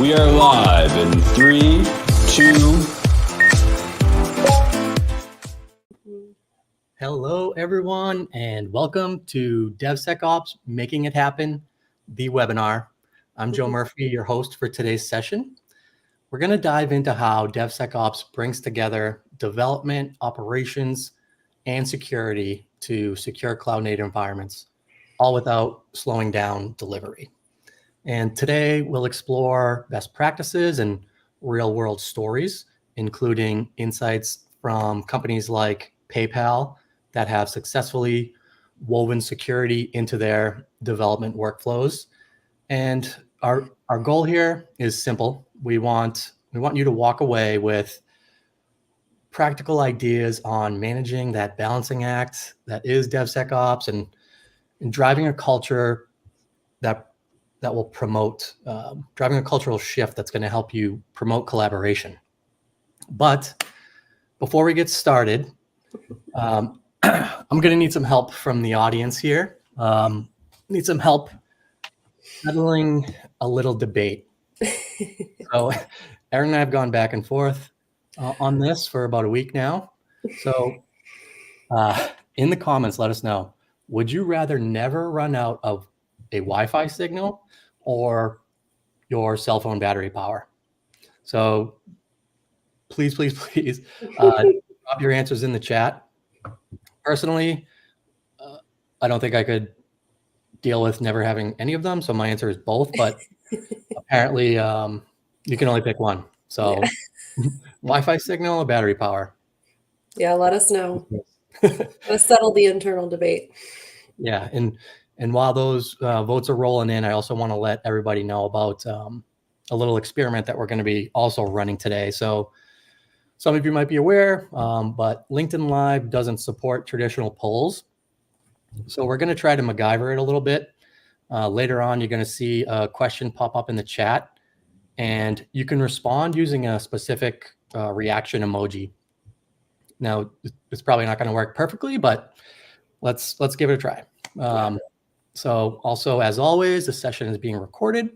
We are live in 3, 2. Hello, everyone, and welcome to DevSecOps Making It Happen, the webinar. I'm Joe Murphy, your host for today's session. We're going to dive into how DevSecOps brings together development, operations, and security to secure cloud-native environments, all without slowing down delivery. And today we'll explore best practices and real-world stories, including insights from companies like PayPal that have successfully woven security into their development workflows. And our goal here is simple. We want you to walk away with practical ideas on managing that balancing act that is DevSecOps and driving a culture that will promote, driving a cultural shift that's going to help you promote collaboration. But before we get started, I'm going to need some help from the audience here. Need some help settling a little debate. So Aaron and I have gone back and forth on this for about a week now. So in the comments, let us know, would you rather never run out of a Wi-Fi signal or your cell phone battery power? So please drop your answers in the chat. Personally, I don't think I could deal with never having any of them, so my answer is both, but apparently you can only pick one. So yeah. Wi-Fi signal or battery power? Yeah, let us know. Let's settle the internal debate. Yeah, and while those votes are rolling in, I also want to let everybody know about a little experiment that we're going to be also running today. So some of you might be aware, but LinkedIn Live doesn't support traditional polls. So we're going to try to MacGyver it a little bit. Later on, you're going to see a question pop up in the chat, and you can respond using a specific reaction emoji. Now, it's probably not going to work perfectly, but let's give it a try. So also, as always, the session is being recorded.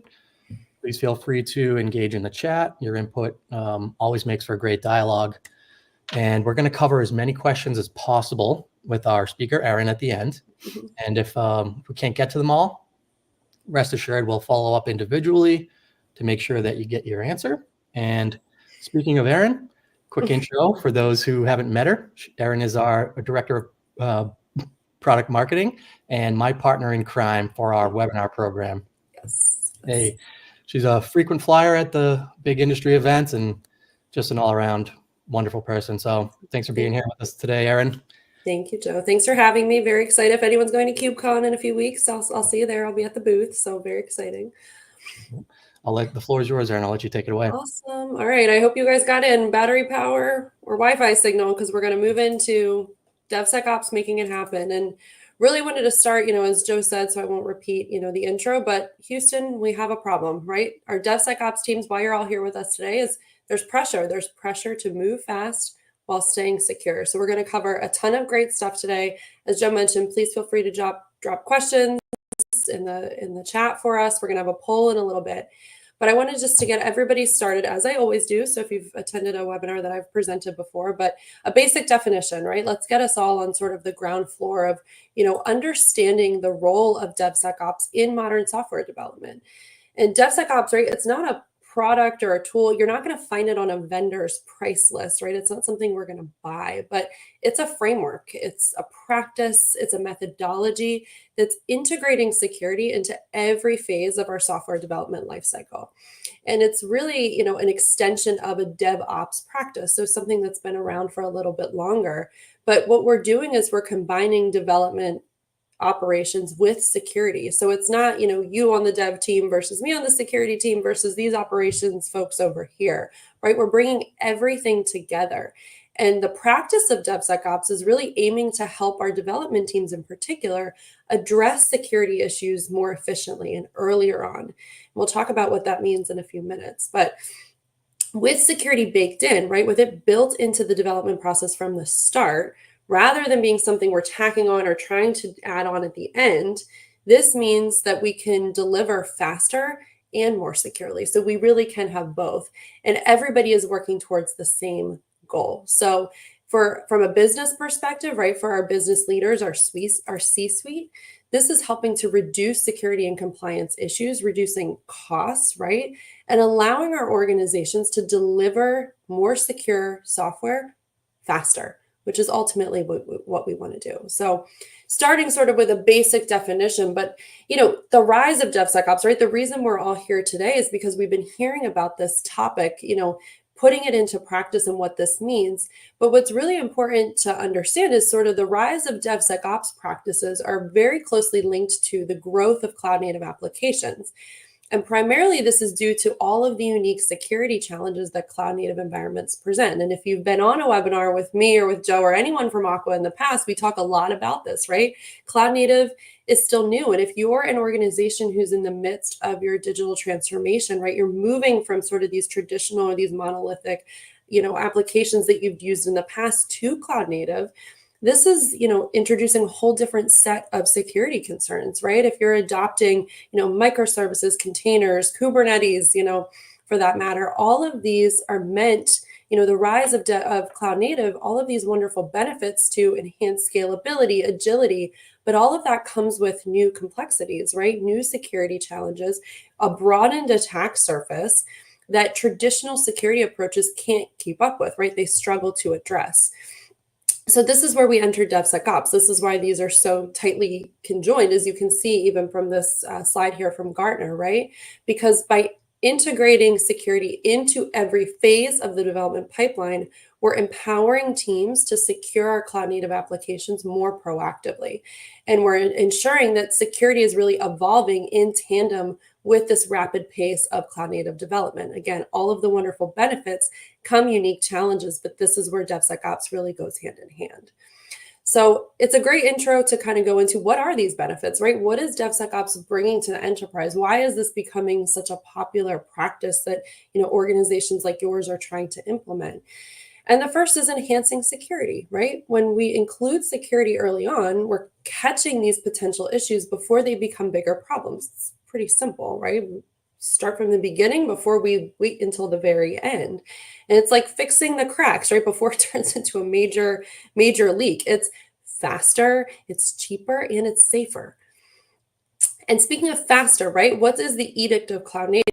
Please feel free to engage in the chat. Your input always makes for a great dialogue. And we're going to cover as many questions as possible with our speaker, Aaron, at the end. And if we can't get to them all, rest assured we'll follow up individually to make sure that you get your answer. And speaking of Aaron, quick intro for those who haven't met her. Aaron is our director of product marketing and my partner in crime for our webinar program. Yes. Hey, she's a frequent flyer at the big industry events and just an all-around wonderful person. So thanks for being here with us today, Aaron. Thank you, Joe. Thanks for having me. Very excited. If anyone's going to KubeCon in a few weeks, I'll see you there. I'll be at the booth. So very exciting. The floor is yours, Aaron. I'll let you take it away. Awesome. All right. I hope you guys got in battery power or Wi-Fi signal, because we're going to move into DevSecOps making it happen. And really wanted to start, as Joe said, so I won't repeat, the intro, but Houston, we have a problem, right? Our DevSecOps teams, why you're all here with us today, is there's pressure. There's pressure to move fast while staying secure. So we're going to cover a ton of great stuff today. As Joe mentioned, please feel free to drop questions in the chat for us. We're going to have a poll in a little bit. But I wanted just to get everybody started, as I always do. So if you've attended a webinar that I've presented before, but a basic definition, right? Let's get us all on sort of the ground floor of, understanding the role of DevSecOps in modern software development. And DevSecOps, right? It's not a product or a tool. You're not going to find it on a vendor's price list, right? It's not something we're going to buy, but it's a framework. It's a practice. It's a methodology that's integrating security into every phase of our software development lifecycle. And it's really, an extension of a DevOps practice. So something that's been around for a little bit longer. But what we're doing is we're combining development operations with security. So it's not, you on the dev team versus me on the security team versus these operations folks over here, right? We're bringing everything together. And the practice of DevSecOps is really aiming to help our development teams in particular address security issues more efficiently and earlier on. We'll talk about what that means in a few minutes. But with security baked in, right, with it built into the development process from the start, rather than being something we're tacking on or trying to add on at the end, this means that we can deliver faster and more securely. So we really can have both. And everybody is working towards the same goal. So from a business perspective, right, for our business leaders, our C-suite, this is helping to reduce security and compliance issues, reducing costs, right, and allowing our organizations to deliver more secure software faster, which is ultimately what we want to do. So starting sort of with a basic definition, but the rise of DevSecOps, right? The reason we're all here today is because we've been hearing about this topic, putting it into practice and what this means. But what's really important to understand is sort of the rise of DevSecOps practices are very closely linked to the growth of cloud native applications. And primarily, this is due to all of the unique security challenges that cloud native environments present. And if you've been on a webinar with me or with Joe or anyone from Aqua in the past, we talk a lot about this, right? Cloud native is still new. And if you're an organization who's in the midst of your digital transformation, right, you're moving from sort of these traditional or these monolithic, applications that you've used in the past to cloud native, this is, introducing a whole different set of security concerns, right? If you're adopting, microservices, containers, Kubernetes, for that matter, all of these are meant, the rise of cloud native, all of these wonderful benefits to enhance scalability, agility, but all of that comes with new complexities, right? New security challenges, a broadened attack surface that traditional security approaches can't keep up with, right? They struggle to address. So this is where we enter DevSecOps. This is why these are so tightly conjoined, as you can see even from this slide here from Gartner, right? Because by integrating security into every phase of the development pipeline, we're empowering teams to secure our cloud native applications more proactively. And we're ensuring that security is really evolving in tandem with this rapid pace of cloud native development. Again, all of the wonderful benefits come unique challenges, but this is where DevSecOps really goes hand in hand. So it's a great intro to kind of go into what are these benefits, right? What is DevSecOps bringing to the enterprise? Why is this becoming such a popular practice that organizations like yours are trying to implement? And the first is enhancing security, right? When we include security early on, we're catching these potential issues before they become bigger problems. It's pretty simple, right? Start from the beginning before we wait until the very end. And it's like fixing the cracks, right? Before it turns into a major leak. It's faster, it's cheaper, and it's safer. And speaking of faster, right? What is the edict of cloud native?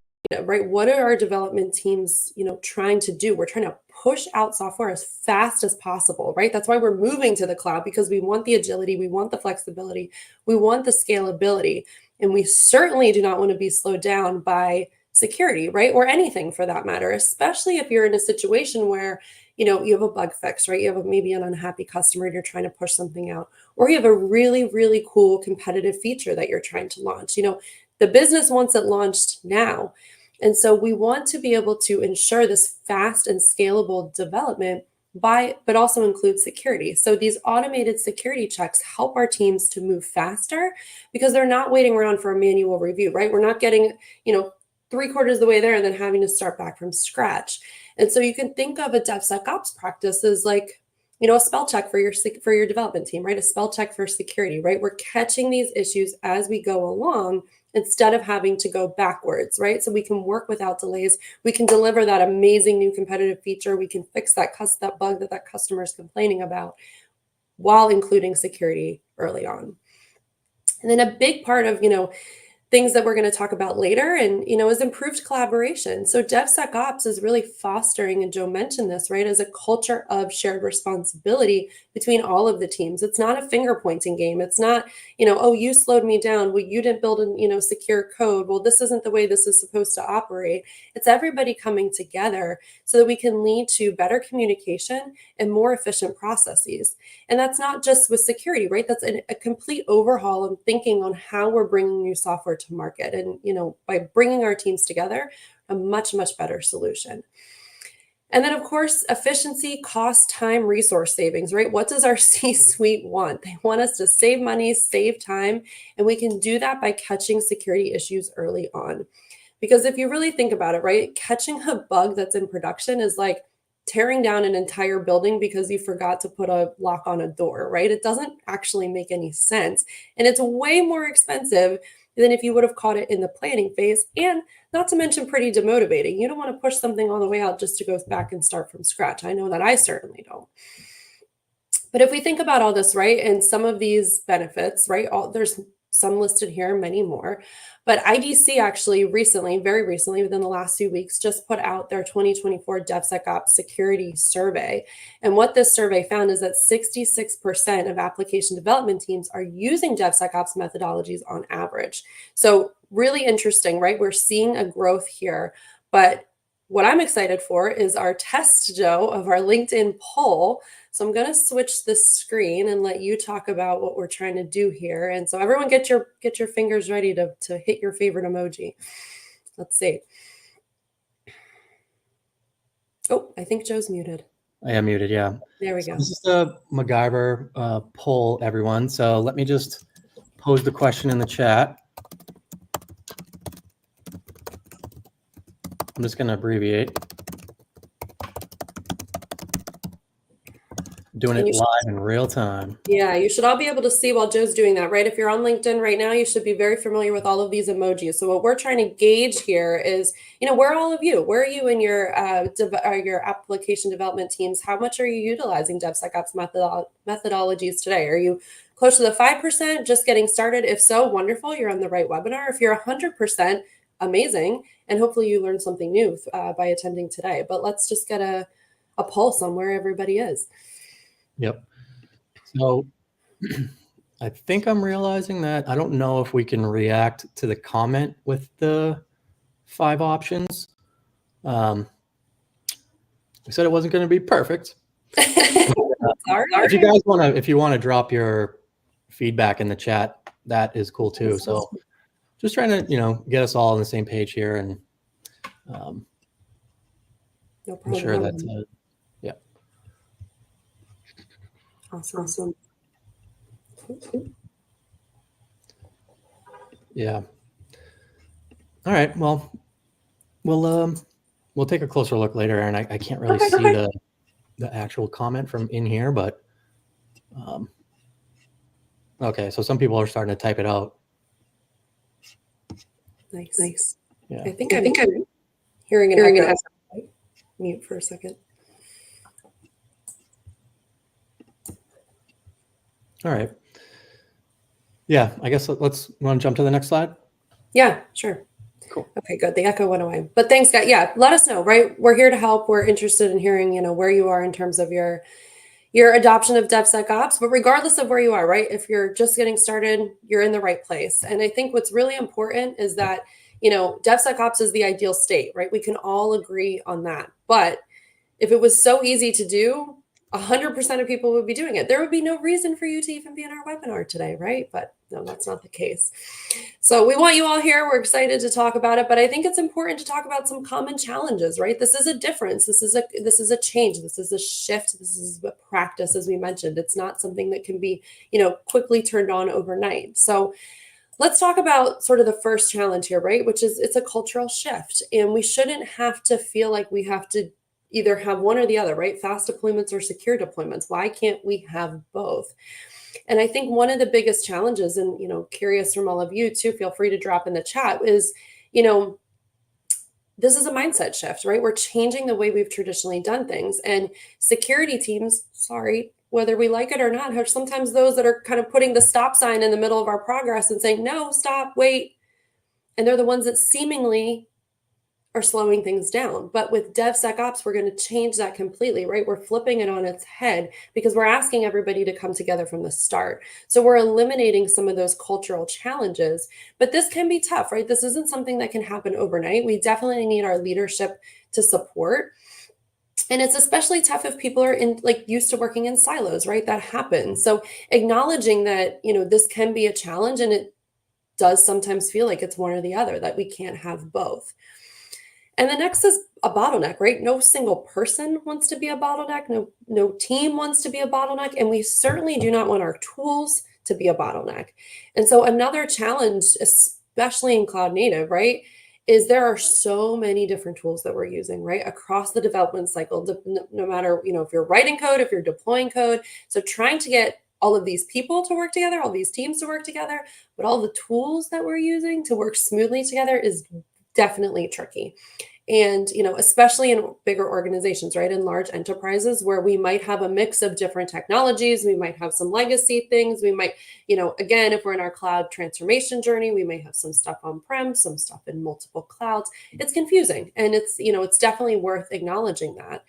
Right? What are our development teams, trying to do? We're trying to push out software as fast as possible, right? That's why we're moving to the cloud, because we want the agility, we want the flexibility, we want the scalability, and we certainly do not want to be slowed down by security, right? Or anything for that matter, especially if you're in a situation where, you have a bug fix, right? You have maybe an unhappy customer and you're trying to push something out, or you have a really, really cool competitive feature that you're trying to launch. The business wants it launched now. And so we want to be able to ensure this fast and scalable development but also include security. So these automated security checks help our teams to move faster because they're not waiting around for a manual review, right? We're not getting, 3/4 of the way there and then having to start back from scratch. And so you can think of a DevSecOps practice as like, a spell check for your development team, right? A spell check for security, right? We're catching these issues as we go along instead of having to go backwards, right? So we can work without delays. We can deliver that amazing new competitive feature. We can fix that bug that customer is complaining about while including security early on. And then a big part of, things that we're going to talk about later and, is improved collaboration. So DevSecOps is really fostering, and Joe mentioned this, right, as a culture of shared responsibility between all of the teams. It's not a finger pointing game. It's not, oh, you slowed me down. Well, you didn't build secure code. Well, this isn't the way this is supposed to operate. It's everybody coming together so that we can lead to better communication and more efficient processes. And that's not just with security, right? That's a complete overhaul of thinking on how we're bringing new software to market. And, by bringing our teams together, a much, much better solution. And then, of course, efficiency, cost, time, resource savings, right? What does our C-suite want? They want us to save money, save time, and we can do that by catching security issues early on. Because if you really think about it, right, catching a bug that's in production is like tearing down an entire building because you forgot to put a lock on a door, right? It doesn't actually make any sense. And it's way more expensive than if you would have caught it in the planning phase, and not to mention pretty demotivating. You don't want to push something all the way out just to go back and start from scratch. I know that I certainly don't. But if we think about all this, right, and some of these benefits, right, there's some listed here, many more. But IDC actually recently, very recently, within the last few weeks, just put out their 2024 DevSecOps security survey. And what this survey found is that 66% of application development teams are using DevSecOps methodologies on average. So really interesting, right? We're seeing a growth here. But what I'm excited for is our test, Joe, of our LinkedIn poll. So I'm going to switch the screen and let you talk about what we're trying to do here. And so everyone get your fingers ready to hit your favorite emoji. Let's see. Oh, I think Joe's muted. I am muted, yeah. There we go. This is the MacGyver poll, everyone. So let me just pose the question in the chat. I'm just going to abbreviate. Doing it live in real time. Yeah, you should all be able to see while Joe's doing that, right? If you're on LinkedIn right now, you should be very familiar with all of these emojis. So what we're trying to gauge here is, where are all of you? Where are you in your application development teams? How much are you utilizing DevSecOps methodologies today? Are you close to the 5%, just getting started? If so, wonderful, you're on the right webinar. If you're 100%, amazing. And hopefully you learned something new by attending today. But let's just get a pulse on where everybody is. Yep. So I think I'm realizing that I don't know if we can react to the comment with the 5 options. We said it wasn't going to be perfect. If you guys if you want to drop your feedback in the chat, that is cool too. So just trying to, get us all on the same page here and No problem. I'm sure that, yeah. Awesome. Yeah. All right. Well, we'll take a closer look later, and I can't really see the actual comment from in here, but okay. So some people are starting to type it out. Nice. Yeah. I think I'm hearing an echo. Mute for a second. All right. Yeah, I guess let's want to jump to the next slide. Yeah, sure. Cool. Okay, good. The echo went away. But thanks, guys. Yeah, let us know, right? We're here to help. We're interested in hearing, where you are in terms of your adoption of DevSecOps. But regardless of where you are, right? If you're just getting started, you're in the right place. And I think what's really important is that, DevSecOps is the ideal state, right? We can all agree on that. But if it was so easy to do, 100% of people would be doing it. There would be no reason for you to even be in our webinar today, right? But no, that's not the case. So we want you all here. We're excited to talk about it, but I think it's important to talk about some common challenges, right? This is a difference. This is a change. This is a shift. This is a practice, as we mentioned. It's not something that can be, quickly turned on overnight. So let's talk about sort of the first challenge here, right? Which is it's a cultural shift, and we shouldn't have to feel like we have to either have one or the other, right? Fast deployments or secure deployments. Why can't we have both? And I think one of the biggest challenges, and, curious from all of you too, feel free to drop in the chat, is, this is a mindset shift, right? We're changing the way we've traditionally done things. And security teams, whether we like it or not, are sometimes those that are kind of putting the stop sign in the middle of our progress and saying, no, stop, wait. And they're the ones that seemingly are slowing things down. But with DevSecOps, we're going to change that completely, right? We're flipping it on its head because we're asking everybody to come together from the start. So we're eliminating some of those cultural challenges, but this can be tough, right? This isn't something that can happen overnight. We definitely need our leadership to support. And it's especially tough if people are used to working in silos, right? That happens. So acknowledging that, this can be a challenge, and it does sometimes feel like it's one or the other, that we can't have both. And the next is a bottleneck, right? No single person wants to be a bottleneck. No team wants to be a bottleneck. And we certainly do not want our tools to be a bottleneck. And so another challenge, especially in cloud native, right, is there are so many different tools that we're using, right, across the development cycle, no matter, if you're writing code, if you're deploying code. So trying to get all of these people to work together, all these teams to work together, but all the tools that we're using to work smoothly together is definitely tricky. And, especially in bigger organizations, right? In large enterprises where we might have a mix of different technologies, we might have some legacy things. We might, again, if we're in our cloud transformation journey, we may have some stuff on-prem, some stuff in multiple clouds. It's confusing. And it's definitely worth acknowledging that.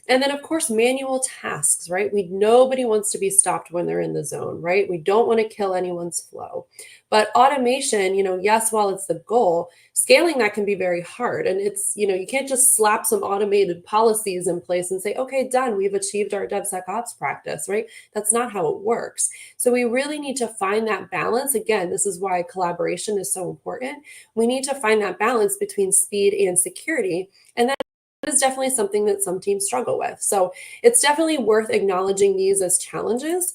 And then, of course, manual tasks, right? Nobody wants to be stopped when they're in the zone, right? We don't want to kill anyone's flow. But automation, yes, while it's the goal, scaling that can be very hard. And it's, you can't just slap some automated policies in place and say, okay, done, we've achieved our DevSecOps practice, right? That's not how it works. So we really need to find that balance. Again, this is why collaboration is so important. We need to find that balance between speed and security. And that is definitely something that some teams struggle with. So it's definitely worth acknowledging these as challenges.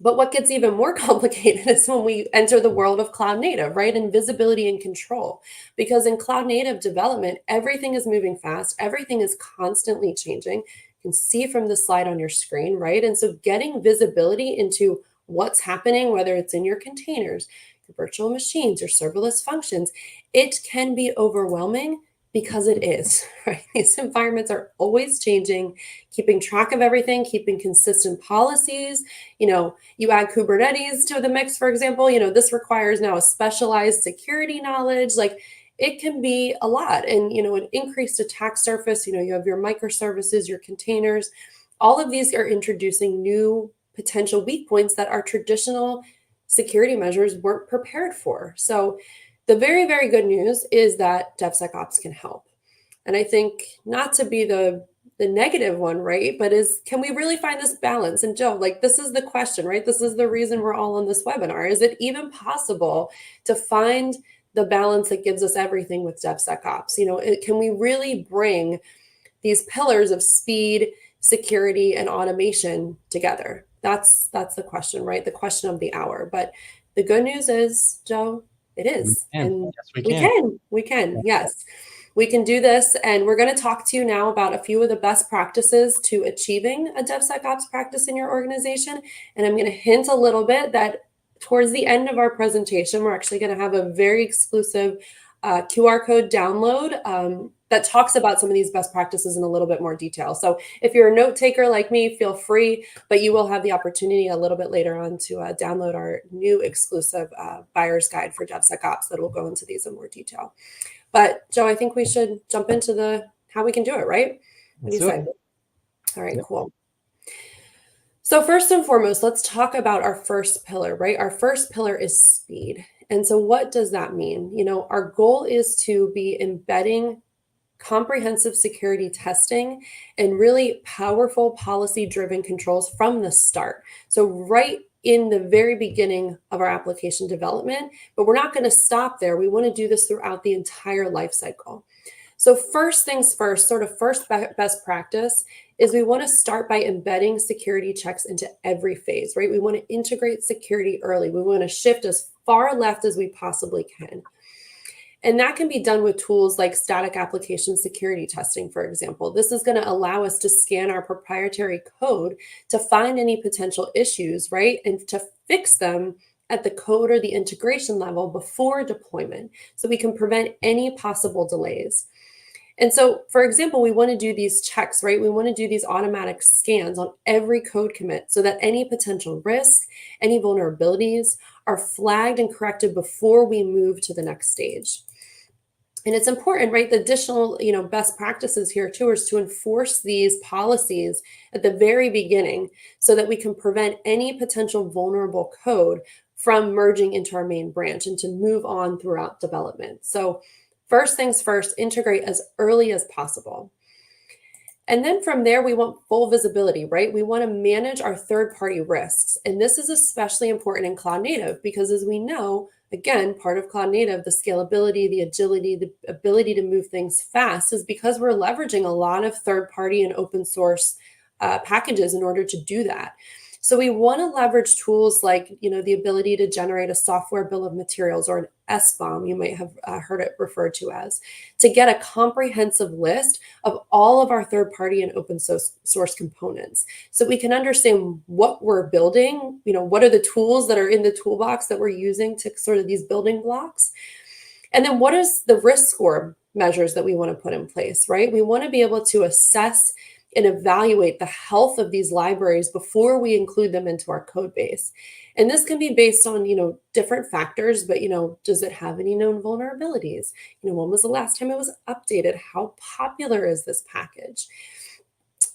But what gets even more complicated is when we enter the world of cloud native, right? And visibility and control. Because in cloud native development, everything is moving fast. Everything is constantly changing. You can see from the slide on your screen, right? And so getting visibility into what's happening, whether it's in your containers, your virtual machines, your serverless functions, it can be overwhelming. Because it is, right? These environments are always changing, keeping track of everything, keeping consistent policies. You add Kubernetes to the mix, for example, this requires now a specialized security knowledge. Like it can be a lot. And, an increased attack surface, you have your microservices, your containers, all of these are introducing new potential weak points that our traditional security measures weren't prepared for. So the very, very good news is that DevSecOps can help. And I think not to be the negative one, right? But can we really find this balance? And Joe, this is the question, right? This is the reason we're all on this webinar. Is it even possible to find the balance that gives us everything with DevSecOps? Can we really bring these pillars of speed, security, and automation together? That's the question, right? The question of the hour. But the good news is, Joe, it is. And yes, we can. Yes, we can do this. And we're going to talk to you now about a few of the best practices to achieving a DevSecOps practice in your organization. And I'm going to hint a little bit that towards the end of our presentation, we're actually going to have a very exclusive QR code download that talks about some of these best practices in a little bit more detail. So if you're a note taker like me, feel free, but you will have the opportunity a little bit later on to download our new exclusive buyer's guide for DevSecOps that will go into these in more detail. But Joe, I think we should jump into how we can do it, right? What do you say? All right, cool. So first and foremost, let's talk about our first pillar, right? Our first pillar is speed. And so what does that mean? Our goal is to be embedding comprehensive security testing and really powerful policy-driven controls from the start. So right in the very beginning of our application development, but we're not going to stop there. We want to do this throughout the entire life cycle. So first things first, sort of first best practice is we want to start by embedding security checks into every phase, right? We want to integrate security early. We want to shift as far left as we possibly can. And that can be done with tools like static application security testing, for example. This is going to allow us to scan our proprietary code to find any potential issues, right? And to fix them at the code or the integration level before deployment, so we can prevent any possible delays. And so, for example, we want to do these checks, right? We want to do these automatic scans on every code commit so that any potential risk, any vulnerabilities are flagged and corrected before we move to the next stage. And it's important, right? The additional, best practices here too is to enforce these policies at the very beginning so that we can prevent any potential vulnerable code from merging into our main branch and to move on throughout development. So first things first, integrate as early as possible. And then from there, we want full visibility, right? We want to manage our third-party risks. And this is especially important in cloud native because, as we know, again, part of cloud native, the scalability, the agility, the ability to move things fast is because we're leveraging a lot of third-party and open source packages in order to do that. So we want to leverage tools like, the ability to generate a software bill of materials, or an SBOM, you might have heard it referred to as, to get a comprehensive list of all of our third-party and open source components. So we can understand what we're building, what are the tools that are in the toolbox that we're using to sort of these building blocks. And then what is the risk score measures that we want to put in place, right? We want to be able to assess and evaluate the health of these libraries before we include them into our code base. And this can be based on, different factors, but, does it have any known vulnerabilities? When was the last time it was updated? How popular is this package?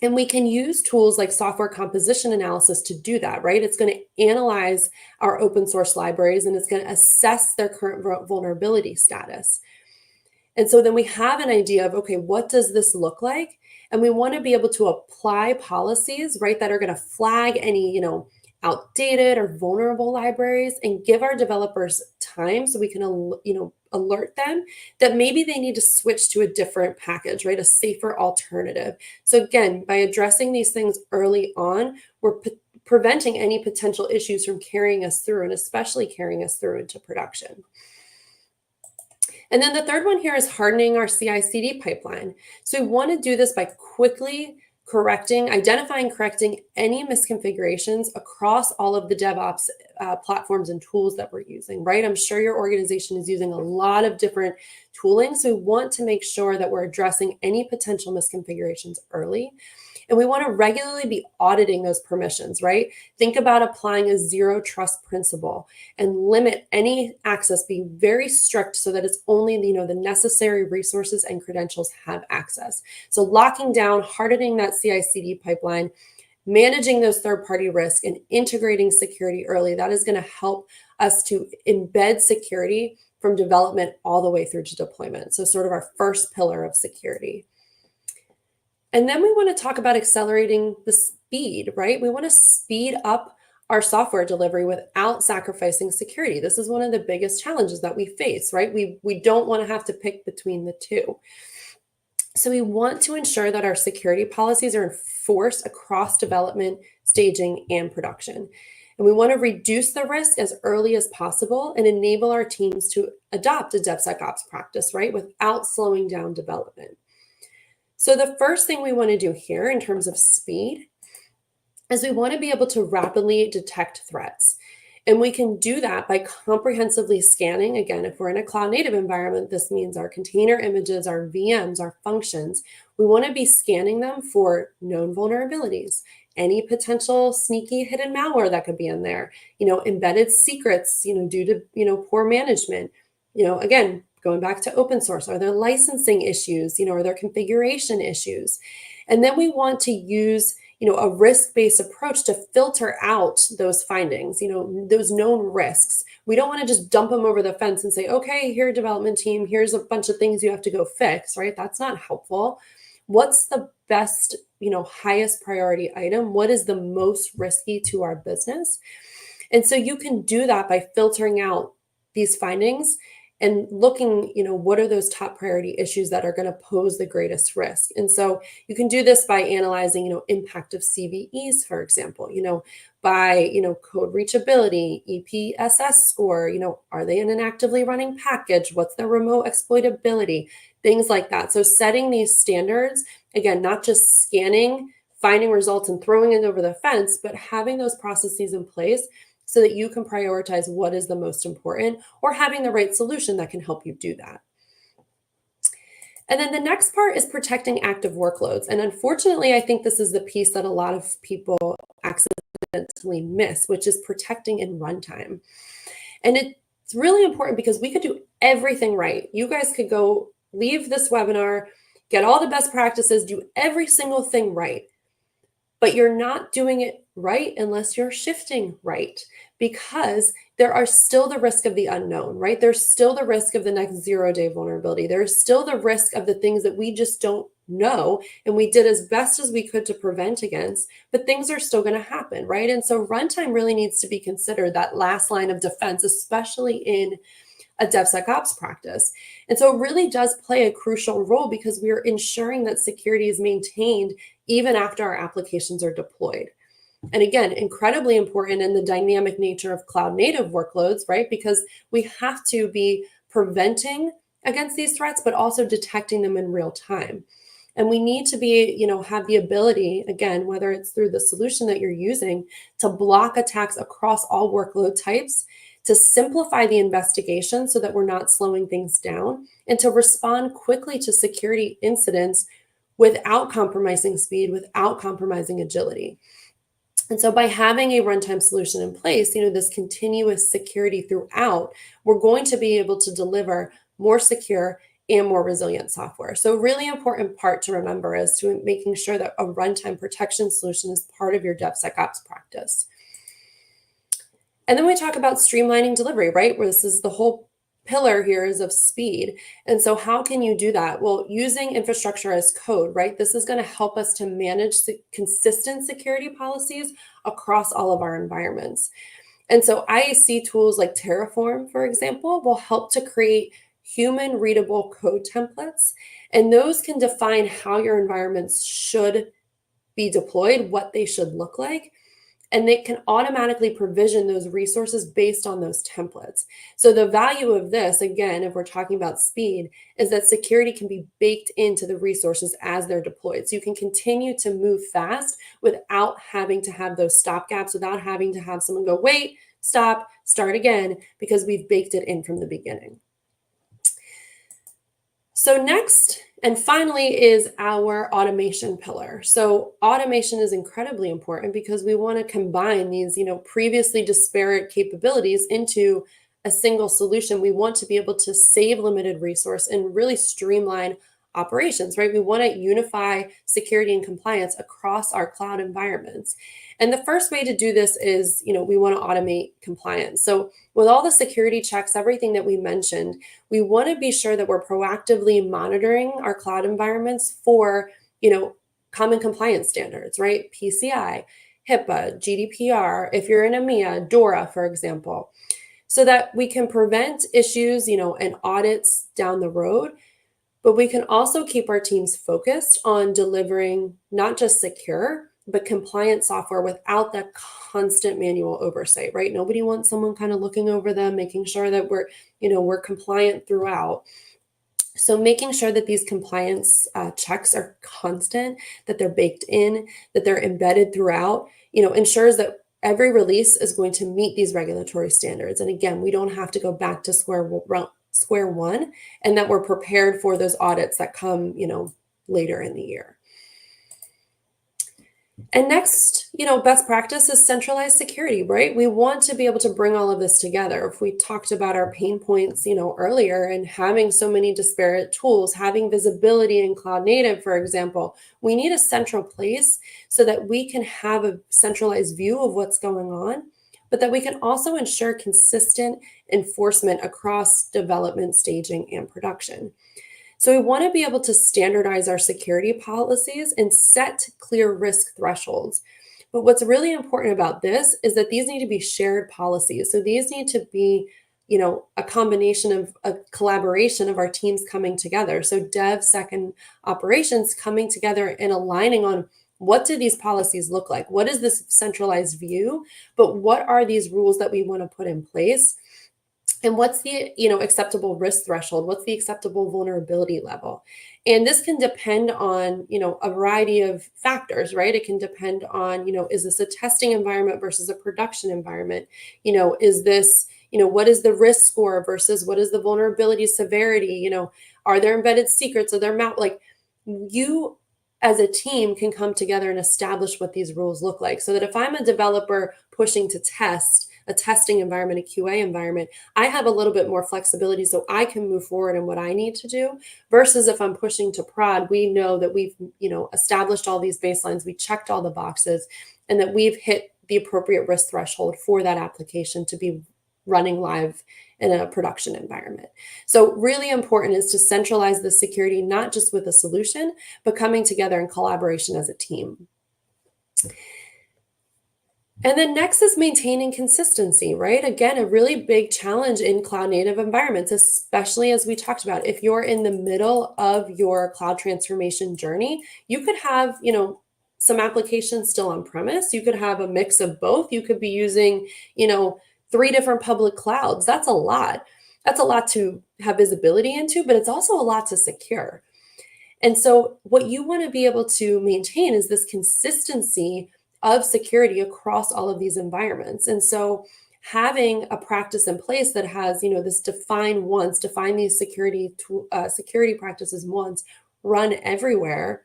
And we can use tools like software composition analysis to do that, right? It's going to analyze our open source libraries and it's going to assess their current vulnerability status. And so then we have an idea of, okay, what does this look like? And we want to be able to apply policies, right, that are going to flag any, outdated or vulnerable libraries, and give our developers time so we can, alert them that maybe they need to switch to a different package, right, a safer alternative. So again, by addressing these things early on, we're preventing any potential issues from carrying us through, and especially carrying us through into production. And then the third one here is hardening our CI/CD pipeline. So we want to do this by quickly identifying, correcting any misconfigurations across all of the DevOps platforms and tools that we're using, right? I'm sure your organization is using a lot of different tooling. So we want to make sure that we're addressing any potential misconfigurations early. And we want to regularly be auditing those permissions, right? Think about applying a zero trust principle and limit any access, be very strict so that it's only, the necessary resources and credentials have access. So locking down, hardening that CI/CD pipeline, managing those third-party risks, and integrating security early, that is going to help us to embed security from development all the way through to deployment. So sort of our first pillar of security. And then we want to talk about accelerating the speed, right? We want to speed up our software delivery without sacrificing security. This is one of the biggest challenges that we face, right? We don't want to have to pick between the two. So we want to ensure that our security policies are enforced across development, staging, and production. And we want to reduce the risk as early as possible and enable our teams to adopt a DevSecOps practice, right, without slowing down development. So the first thing we want to do here in terms of speed is we want to be able to rapidly detect threats. And we can do that by comprehensively scanning. Again, if we're in a cloud native environment, this means our container images, our VMs, our functions. We want to be scanning them for known vulnerabilities, any potential sneaky hidden malware that could be in there, embedded secrets, due to, poor management, again, going back to open source, are there licensing issues, are there configuration issues? And then we want to use, a risk-based approach to filter out those findings, those known risks. We don't want to just dump them over the fence and say, okay, here, development team, here's a bunch of things you have to go fix, right? That's not helpful. What's the best, highest priority item? What is the most risky to our business? And so you can do that by filtering out these findings and looking, what are those top priority issues that are going to pose the greatest risk? And so you can do this by analyzing, impact of CVEs, for example, by, code reachability, EPSS score, are they in an actively running package? What's their remote exploitability? Things like that. So setting these standards, again, not just scanning, finding results and throwing it over the fence, but having those processes in place so that you can prioritize what is the most important, or having the right solution that can help you do that. And then the next part is protecting active workloads. And unfortunately, I think this is the piece that a lot of people accidentally miss, which is protecting in runtime. And it's really important because we could do everything right. You guys could go leave this webinar, get all the best practices, do every single thing right. But you're not doing it right unless you're shifting right, because there are still the risk of the unknown, right? There's still the risk of the next 0-day vulnerability. There's still the risk of the things that we just don't know, and we did as best as we could to prevent against, but things are still going to happen, right? And so runtime really needs to be considered that last line of defense, especially in a DevSecOps practice. And so it really does play a crucial role because we are ensuring that security is maintained even after our applications are deployed. And again, incredibly important in the dynamic nature of cloud native workloads, right? Because we have to be preventing against these threats, but also detecting them in real time. And we need to be, have the ability, again, whether it's through the solution that you're using, to block attacks across all workload types, to simplify the investigation so that we're not slowing things down, and to respond quickly to security incidents without compromising speed, without compromising agility. And so by having a runtime solution in place, this continuous security throughout, we're going to be able to deliver more secure and more resilient software. So a really important part to remember is to making sure that a runtime protection solution is part of your DevSecOps practice. And then we talk about streamlining delivery, right? Where this is the whole pillar here is of speed. And so how can you do that? Well, using infrastructure as code, right? This is going to help us to manage consistent security policies across all of our environments. And so IAC tools like Terraform, for example, will help to create human readable code templates. And those can define how your environments should be deployed, what they should look like. And they can automatically provision those resources based on those templates. So the value of this, again, if we're talking about speed, is that security can be baked into the resources as they're deployed. So you can continue to move fast without having to have those stopgaps, without having to have someone go, wait, stop, start again, because we've baked it in from the beginning. So next and finally is our automation pillar. So automation is incredibly important because we want to combine these, previously disparate capabilities into a single solution. We want to be able to save limited resource and really streamline operations, right? We want to unify security and compliance across our cloud environments. And the first way to do this is, we want to automate compliance. So with all the security checks, everything that we mentioned, we want to be sure that we're proactively monitoring our cloud environments for, common compliance standards, right? PCI, HIPAA, GDPR, if you're in EMEA, DORA, for example, so that we can prevent issues, and audits down the road. But we can also keep our teams focused on delivering not just secure, but compliant software without that constant manual oversight, right? Nobody wants someone kind of looking over them, making sure that we're compliant throughout. So making sure that these compliance checks are constant, that they're baked in, that they're embedded throughout, ensures that every release is going to meet these regulatory standards. And again, we don't have to go back to square one, and that we're prepared for those audits that come, later in the year. And next, best practice is centralized security, right? We want to be able to bring all of this together. If we talked about our pain points, earlier, and having so many disparate tools, having visibility in cloud native, for example, we need a central place so that we can have a centralized view of what's going on, but that we can also ensure consistent enforcement across development, staging, and production. So we want to be able to standardize our security policies and set clear risk thresholds. But what's really important about this is that these need to be shared policies. So these need to be, a combination of a collaboration of our teams coming together. So DevSec and operations coming together and aligning on what do these policies look like? What is this centralized view? But what are these rules that we want to put in place? And what's the, acceptable risk threshold? What's the acceptable vulnerability level? And this can depend on, a variety of factors, right? It can depend on, is this a testing environment versus a production environment? Is this, what is the risk score versus what is the vulnerability severity? Are there embedded secrets? Are there you as a team can come together and establish what these rules look like, so that if I'm a developer pushing to test a testing environment, a QA environment, I have a little bit more flexibility so I can move forward in what I need to do, versus if I'm pushing to prod, we know that we've, established all these baselines, we checked all the boxes, and that we've hit the appropriate risk threshold for that application to be running live in a production environment. So really important is to centralize the security, not just with a solution, but coming together in collaboration as a team. And then next is maintaining consistency, right? Again, a really big challenge in cloud native environments, especially as we talked about. If you're in the middle of your cloud transformation journey, you could have, some applications still on premise. You could have a mix of both. You could be using, 3 different public clouds. That's a lot. That's a lot to have visibility into, but it's also a lot to secure. And so what you want to be able to maintain is this consistency of security across all of these environments. And so having a practice in place that has, this define these security practices once, run everywhere,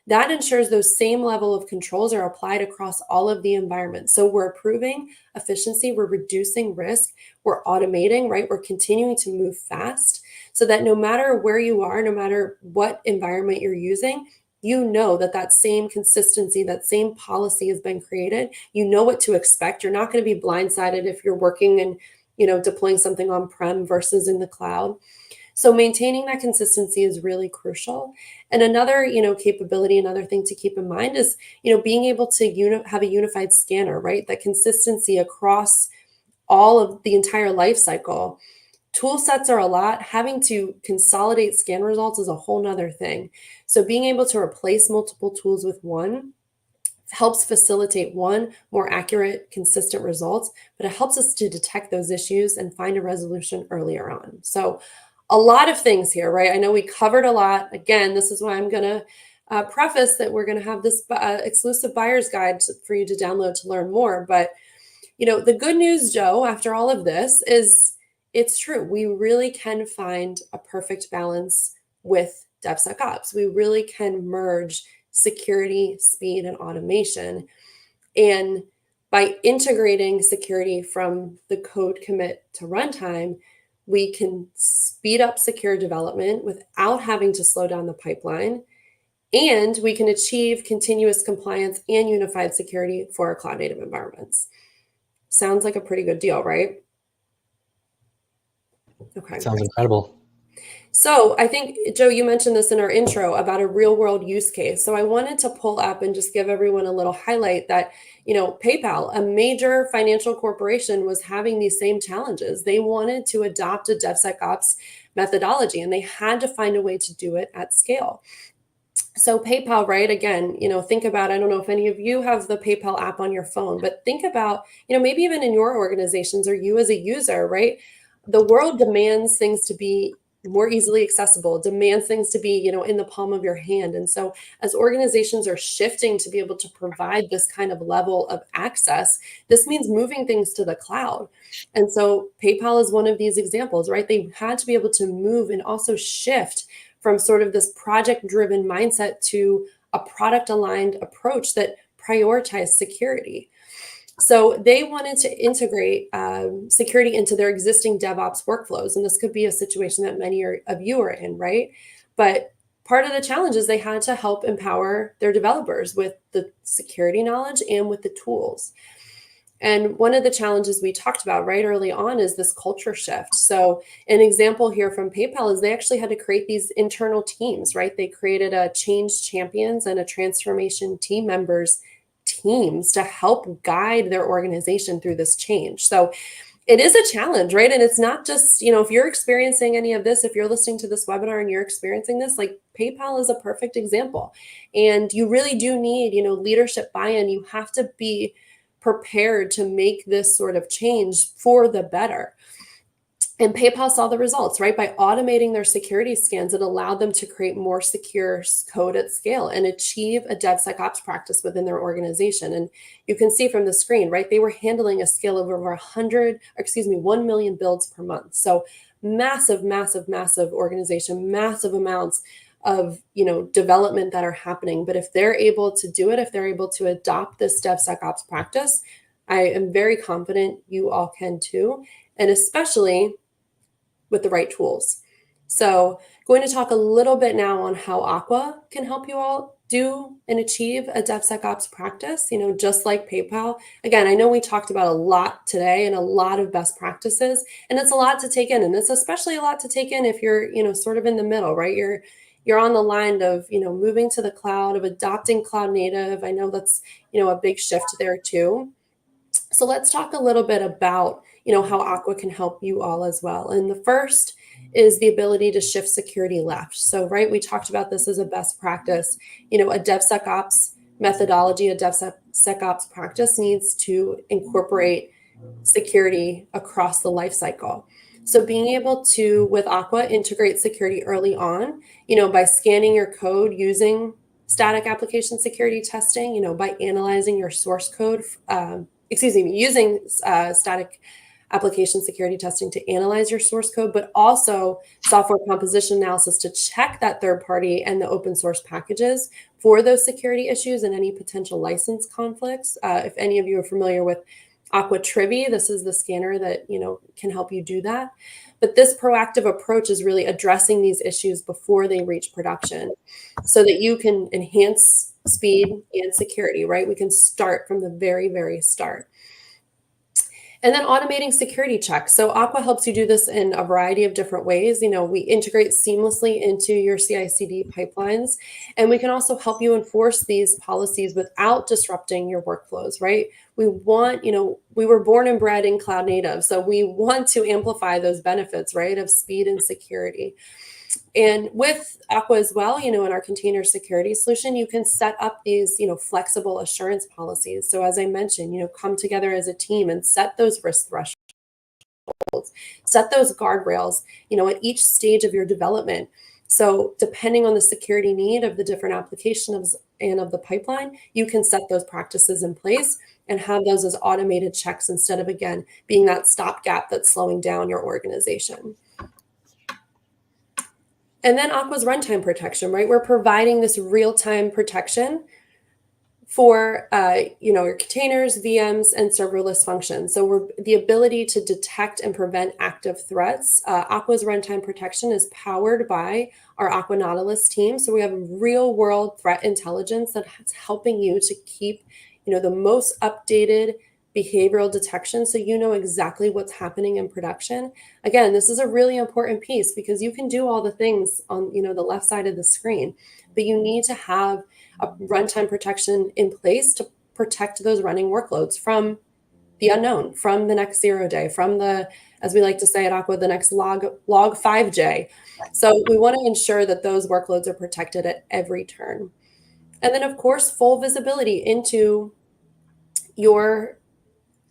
that ensures those same level of controls are applied across all of the environments. So we're improving efficiency, we're reducing risk, we're automating, right? We're continuing to move fast so that no matter where you are, no matter what environment you're using, you know that same consistency, that same policy has been created. You know what to expect. You're not going to be blindsided if you're working and, deploying something on-prem versus in the cloud. So maintaining that consistency is really crucial. And another, capability, another thing to keep in mind is, being able to have a unified scanner, right? That consistency across all of the entire life cycle. Tool sets are a lot. Having to consolidate scan results is a whole nother thing. So being able to replace multiple tools with one helps facilitate more accurate, consistent results, but it helps us to detect those issues and find a resolution earlier on. So a lot of things here, right? I know we covered a lot. Again, this is why I'm going to preface that we're going to have this exclusive buyer's guide for you to download to learn more. But, the good news, Joe, after all of this is it's true. We really can find a perfect balance with DevSecOps. We really can merge security, speed, and automation. And by integrating security from the code commit to runtime, we can speed up secure development without having to slow down the pipeline. And we can achieve continuous compliance and unified security for our cloud native environments. Sounds like a pretty good deal, right? Okay. Sounds incredible. So I think, Joe, you mentioned this in our intro about a real world use case. So I wanted to pull up and just give everyone a little highlight that, PayPal, a major financial corporation, was having these same challenges. They wanted to adopt a DevSecOps methodology and they had to find a way to do it at scale. So PayPal, right? Again, think about, I don't know if any of you have the PayPal app on your phone, but think about, maybe even in your organizations or you as a user, right? The world demands things to be more easily accessible, demands things to be, in the palm of your hand. And so as organizations are shifting to be able to provide this kind of level of access, this means moving things to the cloud. And so PayPal is one of these examples, right? They had to be able to move and also shift from sort of this project-driven mindset to a product-aligned approach that prioritized security. So they wanted to integrate security into their existing DevOps workflows. And this could be a situation that many of you are in, right? But part of the challenge is they had to help empower their developers with the security knowledge and with the tools. And one of the challenges we talked about right early on is this culture shift. So an example here from PayPal is they actually had to create these internal teams, right? They created a change champions and a transformation team members teams to help guide their organization through this change. So it is a challenge, right? And it's not just, if you're experiencing any of this, if you're listening to this webinar and you're experiencing this, like PayPal is a perfect example. And you really do need, leadership buy-in. You have to be prepared to make this sort of change for the better. And PayPal saw the results, right? By automating their security scans, it allowed them to create more secure code at scale and achieve a DevSecOps practice within their organization. And you can see from the screen, right? They were handling a scale of over 1 million builds per month. So massive, massive, massive organization, massive amounts of development that are happening. But if they're able to do it, if they're able to adopt this DevSecOps practice, I am very confident you all can too, and especially with the right tools. So going to talk a little bit now on how Aqua can help you all do and achieve a DevSecOps practice, just like PayPal. Again, I know we talked about a lot today and a lot of best practices, and it's a lot to take in. And it's especially a lot to take in if you're, sort of in the middle, right? You're on the line of, moving to the cloud, of adopting cloud native. I know that's, a big shift there too. So let's talk a little bit about, how Aqua can help you all as well. And the first is the ability to shift security left. So, right, we talked about this as a best practice. A DevSecOps methodology, a DevSecOps practice needs to incorporate security across the life cycle. So being able to, with Aqua, integrate security early on, by scanning your code using static application security testing, by analyzing your source code, using static application security testing to analyze your source code, but also software composition analysis to check that third party and the open source packages for those security issues and any potential license conflicts. If any of you are familiar with Aqua Trivi, this is the scanner that can help you do that. But this proactive approach is really addressing these issues before they reach production so that you can enhance speed and security, right? We can start from the very, very start. And then automating security checks. So Aqua helps you do this in a variety of different ways. We integrate seamlessly into your CI/CD pipelines, and we can also help you enforce these policies without disrupting your workflows, right? We want, we were born and bred in cloud native, so we want to amplify those benefits, right, of speed and security. And with Aqua as well, in our container security solution, you can set up these, flexible assurance policies. So as I mentioned, come together as a team and set those risk thresholds, set those guardrails, at each stage of your development. So depending on the security need of the different applications and of the pipeline, you can set those practices in place and have those as automated checks instead of, again, being that stopgap that's slowing down your organization. And then Aqua's runtime protection, right? We're providing this real-time protection for your containers, VMs, and serverless functions. So the ability to detect and prevent active threats. Aqua's runtime protection is powered by our Aqua Nautilus team. So we have real-world threat intelligence that's helping you to keep the most updated behavioral detection, so you know exactly what's happening in production. Again, this is a really important piece because you can do all the things on the left side of the screen, but you need to have a runtime protection in place to protect those running workloads from the unknown, from the next 0 day, from the, as we like to say at Aqua, the next log 5J. So we want to ensure that those workloads are protected at every turn. And then, of course, full visibility into your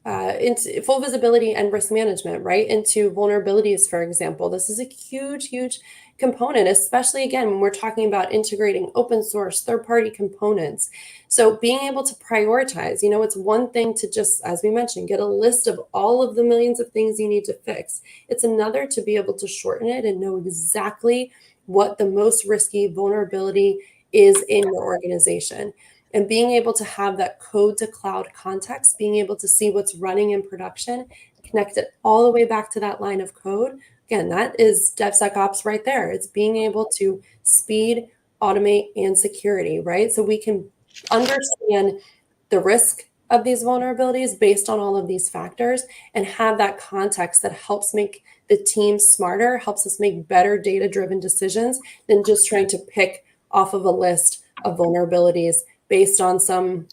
into full visibility and risk management, right? Into vulnerabilities, for example. This is a huge component, especially again, when we're talking about integrating open source, third-party components. So being able to prioritize, it's one thing to just, as we mentioned, get a list of all of the millions of things you need to fix. It's another to be able to shorten it and know exactly what the most risky vulnerability is in your organization. And being able to have that code to cloud context, being able to see what's running in production, connect it all the way back to that line of code. Again, that is DevSecOps right there. It's being able to speed, automate, and security, right? So we can understand the risk of these vulnerabilities based on all of these factors and have that context that helps make the team smarter, helps us make better data-driven decisions than just trying to pick off of a list of vulnerabilities based on some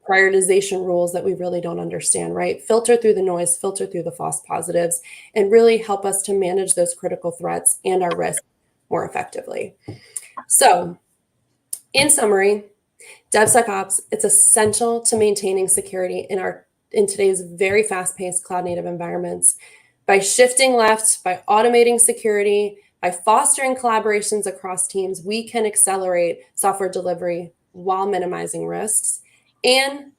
prioritization rules that we really don't understand, right? Filter through the noise, filter through the false positives, and really help us to manage those critical threats and our risk more effectively. So, in summary, DevSecOps, it's essential to maintaining security in today's very fast-paced cloud-native environments. By shifting left, by automating security, by fostering collaborations across teams, we can accelerate software delivery while minimizing risks. And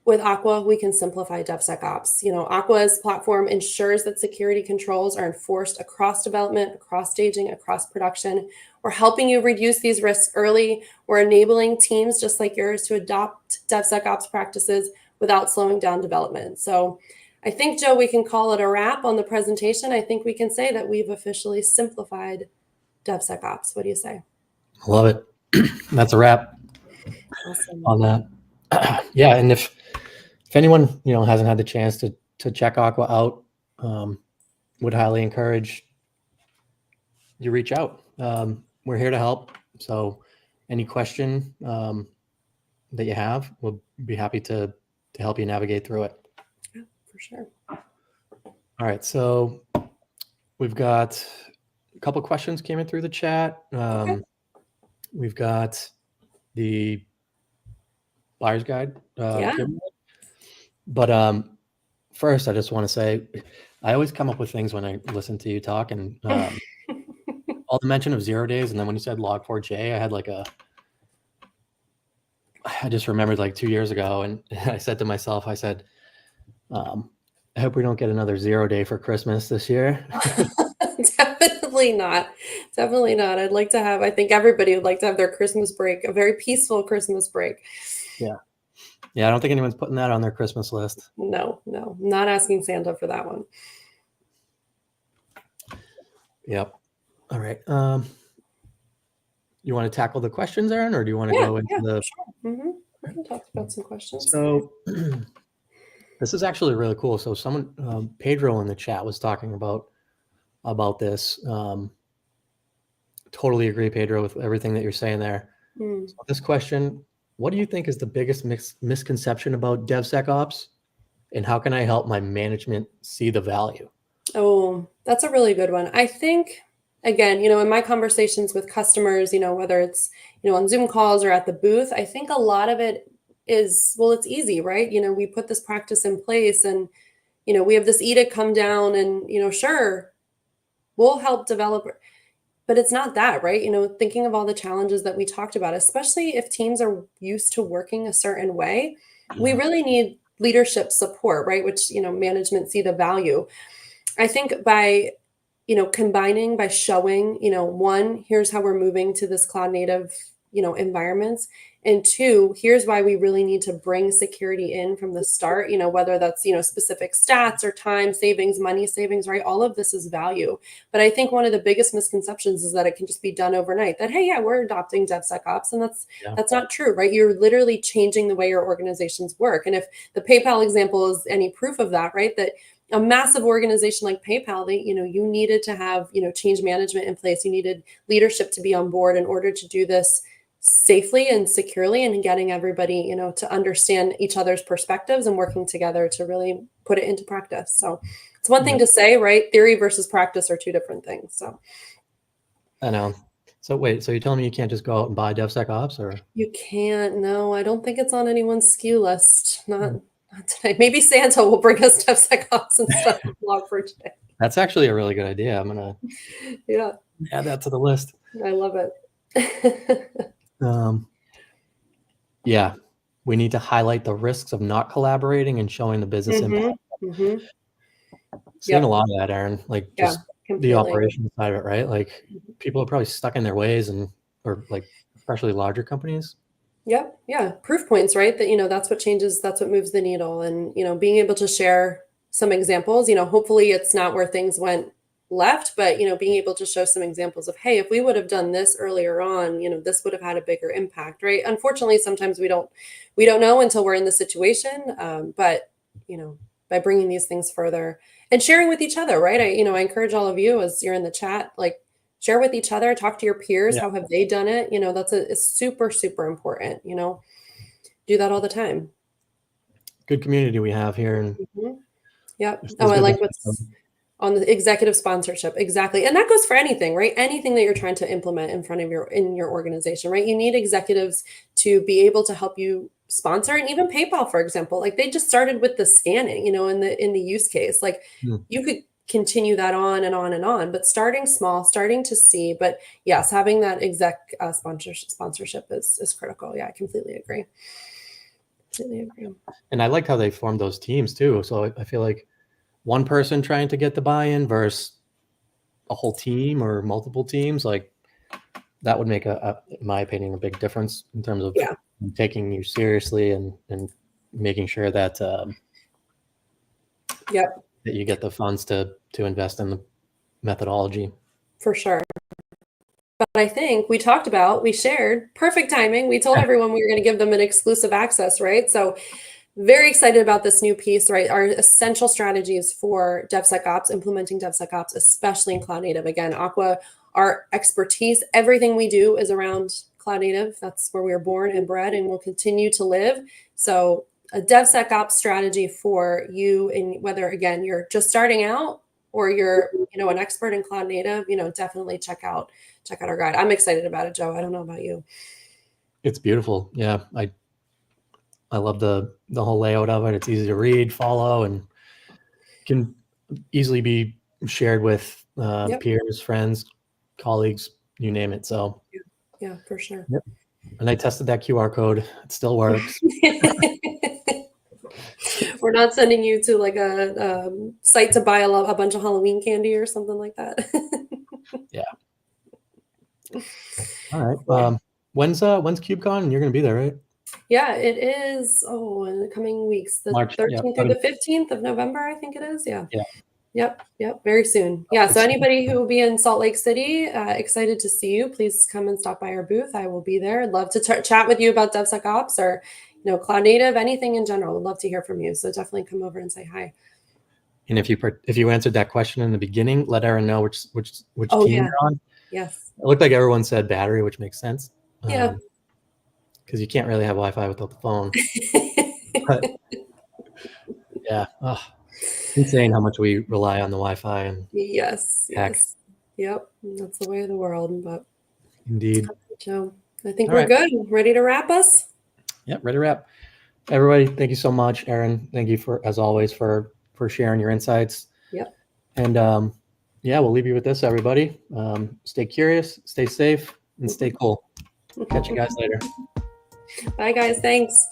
with Aqua, we can simplify DevSecOps. Aqua's platform ensures that security controls are enforced across development, across staging, across production. We're helping you reduce these risks early. We're enabling teams just like yours to adopt DevSecOps practices without slowing down development. So I think, Joe, we can call it a wrap on the presentation. I think we can say that we've officially simplified DevSecOps. What do you say? Love it. That's a wrap. Awesome. On that. Yeah, and if anyone hasn't had the chance to check Aqua out, would highly encourage you reach out. We're here to help. So any question that you have, we'll be happy to help you navigate through it. Yeah, for sure. All right, so we've got a couple questions came in through the chat. Okay. We've got the buyer's guide. Yeah. Giveaway. But first, I just want to say, I always come up with things when I listen to you talk, and all the mention of 0 days, and then when you said Log4j, I just remembered like 2 years ago, and I said to myself, I said, I hope we don't get another 0 day for Christmas this year. Definitely not. Definitely not. I think everybody would like to have their Christmas break, a very peaceful Christmas break. Yeah. Yeah, I don't think anyone's putting that on their Christmas list. No, not asking Santa for that one. Yep. All right. You want to tackle the questions, Aaron, or do you want to go into the? Sure. Mm-hmm. We can talk about some questions. So this is actually really cool. So someone, Pedro in the chat was talking about this. Totally agree, Pedro, with everything that you're saying there. So this question, what do you think is the biggest misconception about DevSecOps, and how can I help my management see the value? Oh, that's a really good one. I think, again, in my conversations with customers, whether it's, on Zoom calls or at the booth, I think a lot of it is, well, it's easy, right? We put this practice in place and, we have this edict come down and, sure, we'll help develop, but it's not that, right? Thinking of all the challenges that we talked about, especially if teams are used to working a certain way, we really need leadership support, right? Which, management see the value. I think by, combining, by showing, one, here's how we're moving to this cloud native, environments. And two, here's why we really need to bring security in from the start, whether that's, specific stats or time savings, money savings, right? All of this is value. But I think one of the biggest misconceptions is that it can just be done overnight, that, hey, yeah, we're adopting DevSecOps. And that's not true, right? You're literally changing the way your organizations work. And if the PayPal example is any proof of that, right? That a massive organization like PayPal, you needed to have, change management in place. You needed leadership to be on board in order to do this safely and securely, and getting everybody, to understand each other's perspectives and working together to really put it into practice. So it's one thing to say, right? Theory versus practice are two different things. So I know. So wait, so you're telling me you can't just go out and buy DevSecOps, or? You can't. No, I don't think it's on anyone's SKU list. Not today. Maybe Santa will bring us DevSecOps instead of Log4j. That's actually a really good idea. I'm gonna add that to the list. I love it. Yeah, we need to highlight the risks of not collaborating and showing the business impact. Seeing a lot of that, Aaron, like just the operations side of it, right? Like people are probably stuck in their ways, or like especially larger companies. Yep. Yeah. Proof points, right? That, that's what changes, that's what moves the needle. And, being able to share some examples, hopefully it's not where things went left, but, being able to show some examples of, hey, if we would have done this earlier on, this would have had a bigger impact, right? Unfortunately, sometimes we don't know until we're in the situation. But, by bringing these things further and sharing with each other, right? I encourage all of you as you're in the chat, like, share with each other, talk to your peers. How have they done it? It's super, super important, do that all the time. Good community we have here. And Yep. Oh, I like what's on the executive sponsorship. Exactly. And that goes for anything, right? Anything that you're trying to implement in your organization, right? You need executives to be able to help you sponsor. And even PayPal, for example, like they just started with the scanning, in the use case. Like you could continue that on and on and on, but starting small, starting to see. But yes, having that exec sponsorship is critical. Yeah, I completely agree. And I liked how they formed those teams too. So I feel like one person trying to get the buy-in versus a whole team or multiple teams, like that would make in my opinion, a big difference in terms of taking you seriously and making sure that that you get the funds to invest in the methodology. For sure. But I think we shared perfect timing. We told everyone we were going to give them an exclusive access, right? So very excited about this new piece, right? Our essential strategies for DevSecOps, implementing DevSecOps, especially in cloud native. Again, Aqua, our expertise, everything we do is around cloud native. That's where we were born and bred and will continue to live. So a DevSecOps strategy for you, in whether, again, you're just starting out or you're, an expert in cloud native, definitely check out our guide. I'm excited about it, Joe. I don't know about you. It's beautiful. Yeah. I love the whole layout of it. It's easy to read, follow, and can easily be shared with Yep. peers, friends, colleagues, you name it. So Yeah, for sure. yep. And I tested that QR code. It still works. We're not sending you to like a site to buy a bunch of Halloween candy or something like that. Yeah. All right. Yeah. When's KubeCon? You're going to be there, right? Yeah, it is. Oh, in the coming weeks, the March. 13th through the 15th of November, I think it is. Yeah. Yeah. Yep. Very soon. Yeah. So anybody who will be in Salt Lake City, excited to see you. Please come and stop by our booth. I will be there. I'd love to chat with you about DevSecOps or, cloud native, anything in general. Would love to hear from you. So definitely come over and say hi. And if you answered that question in the beginning, let Erin know which Oh, team yeah. you're on. Yes. It looked like everyone said battery, which makes sense. Yeah. Because you can't really have Wi-Fi without the phone. But yeah, insane how much we rely on the Wi-Fi and Yes. heck. Yes. Yep. That's the way of the world. But Indeed. Joe, I think All we're right. good. Ready to wrap us? Yeah, ready to wrap. Everybody, thank you so much, Erin. Thank you as always for sharing your insights. Yep. And yeah, we'll leave you with this, everybody. Stay curious, stay safe, and stay cool. Catch you guys later. Bye, guys. Thanks.